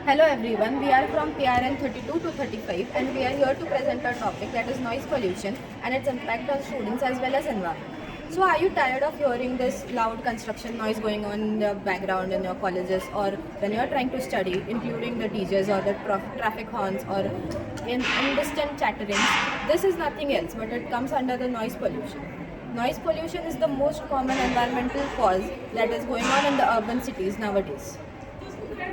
Hello everyone, we are from PRN 32 to 35 and we are here to present our topic, that is noise pollution and its impact on students as well as environment. So are you tired of hearing this loud construction noise going on in the background in your colleges or when you are trying to study, including the DJs or the traffic horns or indistant chatterings? This is nothing else but it comes under the noise pollution. Noise pollution is the most common environmental cause that is going on in the urban cities nowadays.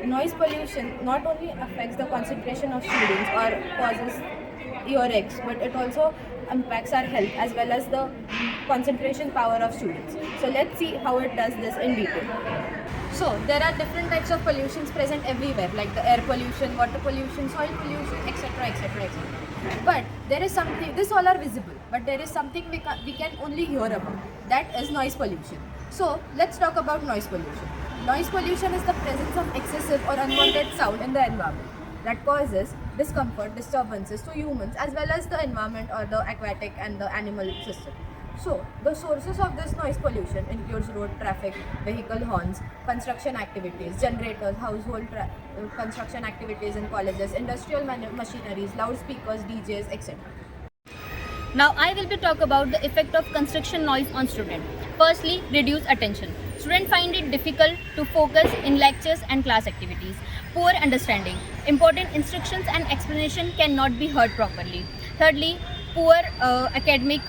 Noise pollution not only affects the concentration of students or causes earaches, but it also impacts our health as well as the concentration power of students. So let's see how it does this in detail. So there are different types of pollutions present everywhere, like the air pollution, water pollution, soil pollution, etc., etc., etc. But there is something; this all are visible, but there is something we can only hear about. That is noise pollution. So let's talk about noise pollution. Noise pollution is the presence of excessive or unwanted sound in the environment that causes discomfort, disturbances to humans as well as the environment or the aquatic and the animal system. So, the sources of this noise pollution includes road traffic, vehicle horns, construction activities, generators, construction activities in colleges, industrial machineries, loudspeakers, DJs, etc. Now I will be talk about the effect of construction noise on student. Firstly, reduce attention. Students find it difficult to focus in lectures and class activities. Poor understanding. Important instructions and explanation cannot be heard properly. Thirdly, poor academic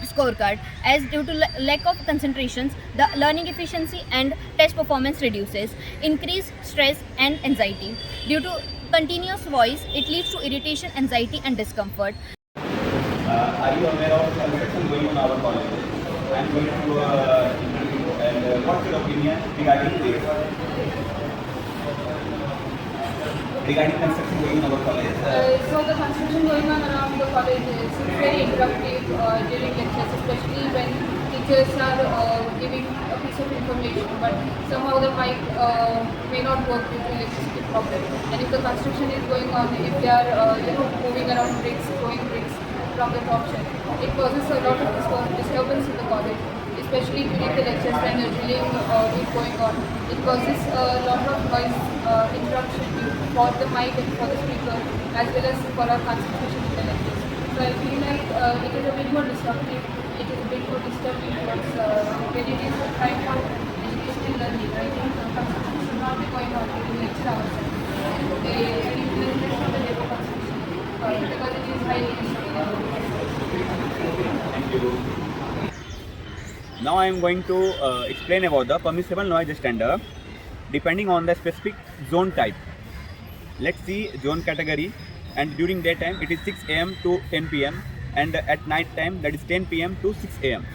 scorecard, as due to lack of concentrations, the learning efficiency and test performance reduces. Increase stress and anxiety. Due to continuous voice, it leads to irritation, anxiety and discomfort. Are you aware of construction going on our college? I am going to and what's your opinion regarding this? Regarding construction going on our college? So the construction going on around the college is very interruptive during lectures, especially when teachers are giving a piece of information, but somehow the mic may not work due to electricity problem. And if the construction is going on, if they are moving around bricks, throwing bricks from the top shelf, it causes a lot of disturbance in the college, especially during the lectures when the drilling is going on. It causes a lot of noise interruption for the mic and for the speaker as well as for our concentration in the lectures. So I feel like it is a bit more disruptive, it is a bit more disturbing towards when it is time for educational learning. I think construction should not be going on during lecture hours. They need to from the labor construction because it is highly disturbing. Thank you. Now I am going to explain about the permissible noise standard depending on the specific zone type. Let's see zone category, and during daytime it is 6 am to 10 pm and at night time that is 10 pm to 6 am.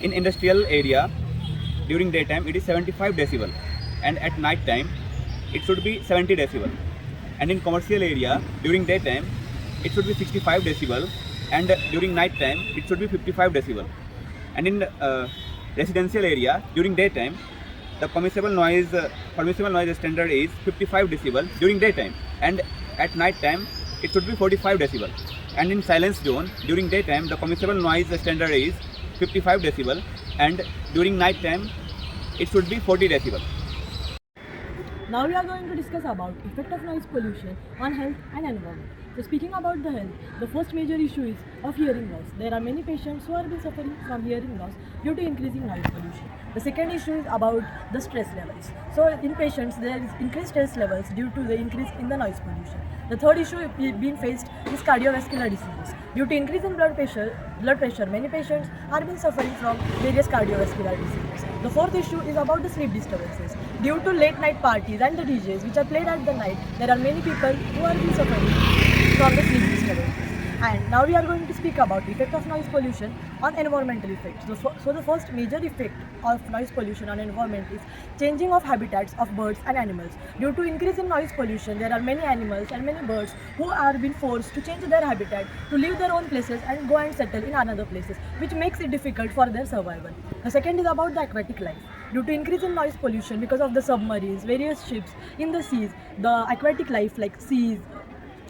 In industrial area during daytime it is 75 decibel and at night time it should be 70 decibel, and in commercial area during daytime it should be 65 decibel and during night time it should be 55 decibel, and in residential area during daytime the permissible noise standard is 55 decibel during daytime and at night time it should be 45 decibel, and in silence zone during daytime the permissible noise standard is 55 decibel and during night time it should be 40 decibel. Now we are going to discuss about effect of noise pollution on health and environment. So speaking about the health, the first major issue is of hearing loss. There are many patients who are been suffering from hearing loss due to increasing noise pollution. The second issue is about the stress levels. So in patients there is increased stress levels due to the increase in the noise pollution. The third issue being faced is cardiovascular diseases. Due to increase in blood pressure, many patients are been suffering from various cardiovascular diseases. The fourth issue is about the sleep disturbances. Due to late night parties and the DJs which are played at the night, there are many people who are been suffering from the sleep disturbances. And now we are going to speak about the effect of noise pollution on environmental effects. So the first major effect of noise pollution on environment is changing of habitats of birds and animals. Due to increase in noise pollution, there are many animals and many birds who are being forced to change their habitat, to leave their own places and go and settle in another places, which makes it difficult for their survival. The second is about the aquatic life. Due to increase in noise pollution because of the submarines, various ships in the seas, the aquatic life like seas,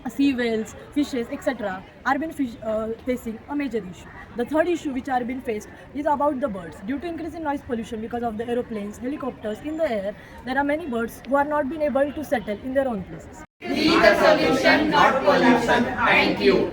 sea whales, fishes, etc. are been facing a major issue. The third issue which are being faced is about the birds. Due to increase in noise pollution because of the aeroplanes, helicopters in the air, there are many birds who are not been able to settle in their own places. Be the solution, not pollution. Thank you.